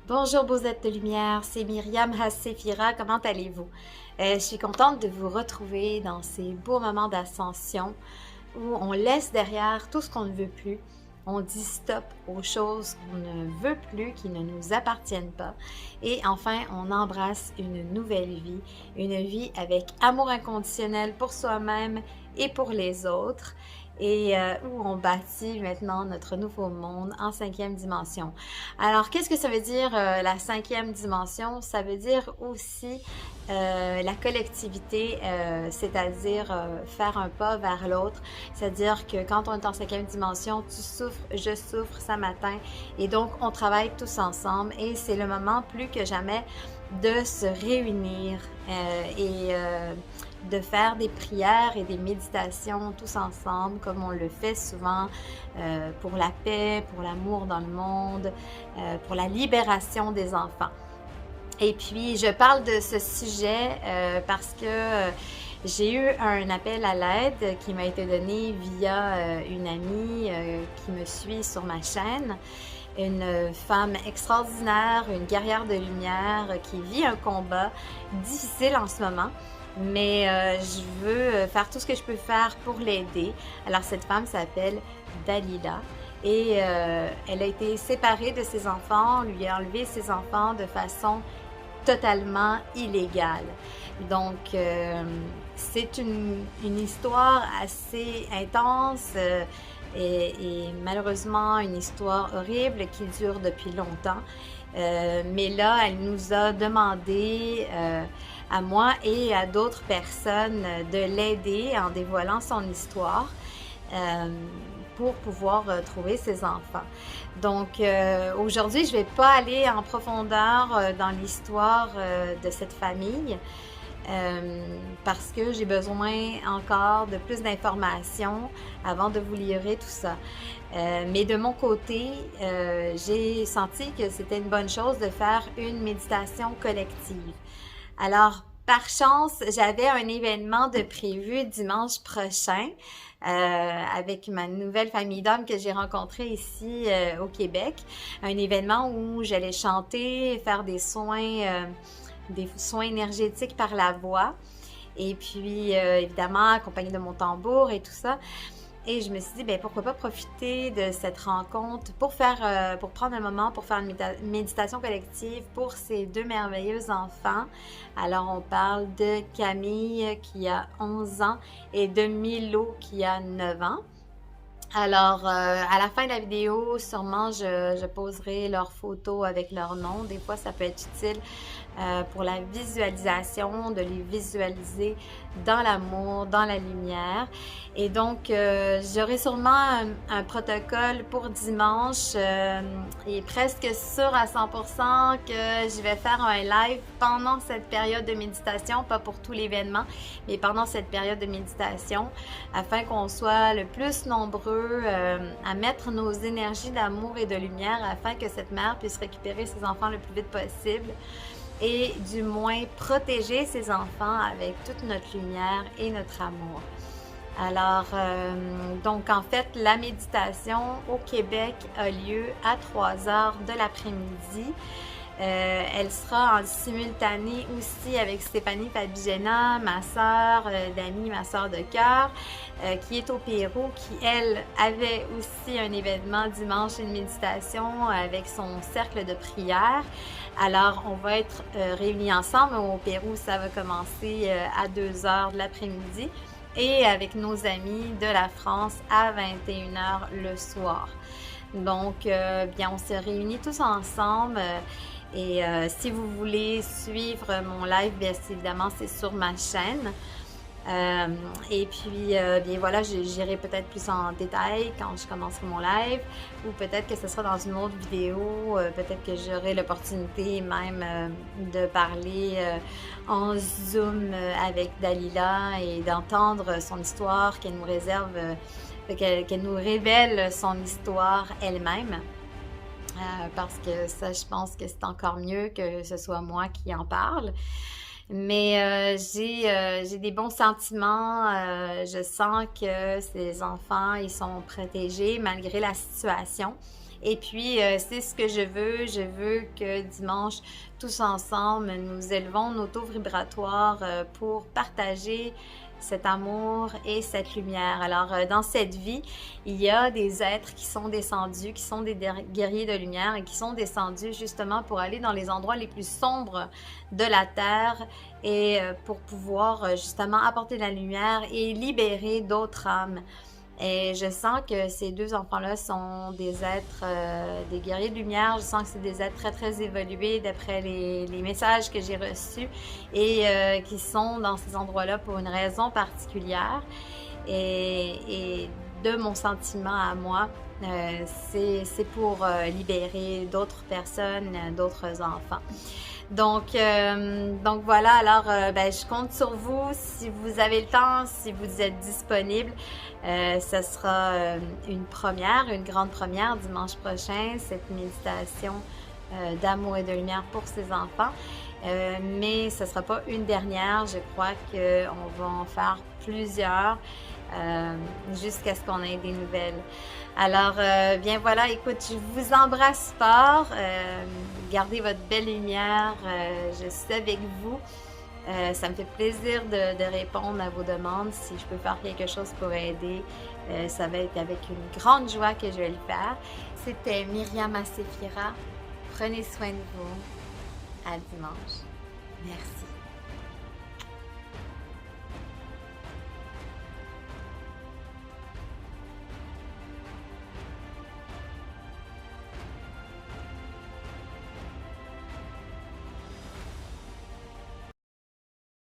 Bonjour beaux êtres de lumière, c'est Myriam Hassefira, comment allez-vous? Je suis contente de vous retrouver dans ces beaux moments d'ascension où on laisse derrière tout ce qu'on ne veut plus. On dit stop aux choses qu'on ne veut plus, qui ne nous appartiennent pas. Et enfin, on embrasse une nouvelle vie, une vie avec amour inconditionnel pour soi-même et pour les autres. Et où on bâtit maintenant notre nouveau monde en cinquième dimension. Alors, qu'est-ce que ça veut dire la cinquième dimension? Ça veut dire aussi la collectivité, c'est-à-dire faire un pas vers l'autre. C'est-à-dire que quand on est en cinquième dimension, tu souffres, je souffre, ça m'atteint. Et donc, on travaille tous ensemble et c'est le moment plus que jamais de se réunir de faire des prières et des méditations tous ensemble, comme on le fait souvent pour la paix, pour l'amour dans le monde, pour la libération des enfants. Et puis, je parle de ce sujet parce que j'ai eu un appel à l'aide qui m'a été donné via une amie qui me suit sur ma chaîne. Une femme extraordinaire, une guerrière de lumière qui vit un combat difficile en ce moment. Mais je veux faire tout ce que je peux faire pour l'aider. Alors cette femme s'appelle Dalila et elle a été séparée de ses enfants, on lui a enlevé ses enfants de façon totalement illégale. Donc c'est une histoire assez intense et malheureusement une histoire horrible qui dure depuis longtemps. Mais là, elle nous a demandé à moi et à d'autres personnes de l'aider en dévoilant son histoire pour pouvoir trouver ses enfants. Donc aujourd'hui, je ne vais pas aller en profondeur dans l'histoire de cette famille parce que j'ai besoin encore de plus d'informations avant de vous livrer tout ça. Mais de mon côté, j'ai senti que c'était une bonne chose de faire une méditation collective. Alors, par chance, j'avais un événement de prévu dimanche prochain avec ma nouvelle famille d'hommes que j'ai rencontrée ici au Québec. Un événement où j'allais chanter, faire des soins énergétiques par la voix. Et puis, évidemment, accompagné de mon tambour et tout ça. Et je me suis dit, ben pourquoi pas profiter de cette rencontre pour prendre un moment pour faire une méditation collective pour ces deux merveilleux enfants. Alors, on parle de Camille qui a 11 ans et de Milo qui a 9 ans. Alors, à la fin de la vidéo, sûrement, je poserai leurs photos avec leur nom. Des fois, ça peut être utile pour la visualisation, de les visualiser dans l'amour, dans la lumière. Et donc, j'aurai sûrement un protocole pour dimanche et presque sûr à 100% que je vais faire un live pendant cette période de méditation, pas pour tout l'événement, mais pendant cette période de méditation, afin qu'on soit le plus nombreux à mettre nos énergies d'amour et de lumière afin que cette mère puisse récupérer ses enfants le plus vite possible et du moins protéger ses enfants avec toute notre lumière et notre amour. Alors, donc en fait, la méditation au Québec a lieu à 3 heures de l'après-midi. Elle sera en simultané aussi avec Stéphanie Fabigena, ma sœur d'amis, ma sœur de cœur, qui est au Pérou, qui elle avait aussi un événement dimanche, une méditation avec son cercle de prière. Alors on va être réunis ensemble. Au Pérou, ça va commencer à 2 heures de l'après-midi et avec nos amis de la France à 21 heures le soir. Donc, bien, on se réunit tous ensemble. Et si vous voulez suivre mon live, bien évidemment, c'est sur ma chaîne. Et puis, bien voilà, j'irai peut-être plus en détail quand je commencerai mon live, ou peut-être que ce sera dans une autre vidéo, peut-être que j'aurai l'opportunité même de parler en Zoom avec Dalila et d'entendre son histoire, qu'elle nous réserve, qu'elle nous révèle son histoire elle-même. Parce que ça, je pense que c'est encore mieux que ce soit moi qui en parle. Mais j'ai des bons sentiments. Je sens que ces enfants, ils sont protégés malgré la situation. Et puis, c'est ce que je veux. Je veux que dimanche, tous ensemble, nous élevons nos taux vibratoires pour partager cet amour et cette lumière. Alors, dans cette vie, il y a des êtres qui sont descendus, qui sont des guerriers de lumière et qui sont descendus justement pour aller dans les endroits les plus sombres de la Terre et pour pouvoir justement apporter la lumière et libérer d'autres âmes. Et je sens que ces deux enfants-là sont des êtres, des guerriers de lumière. Je sens que c'est des êtres très, très évolués d'après les messages que j'ai reçus et qui sont dans ces endroits-là pour une raison particulière. Et de mon sentiment à moi, c'est pour libérer d'autres personnes, d'autres enfants. Donc voilà, alors je compte sur vous si vous avez le temps, si vous êtes disponible. Ce sera une première, une grande première dimanche prochain, cette méditation d'amour et de lumière pour ces enfants. Mais ce ne sera pas une dernière, je crois qu'on va en faire plusieurs jusqu'à ce qu'on ait des nouvelles. Alors, bien voilà, écoute, je vous embrasse fort. Gardez votre belle lumière. Je suis avec vous. Ça me fait plaisir de répondre à vos demandes. Si je peux faire quelque chose pour aider, ça va être avec une grande joie que je vais le faire. C'était Myriam Assephira. Prenez soin de vous. À dimanche. Merci.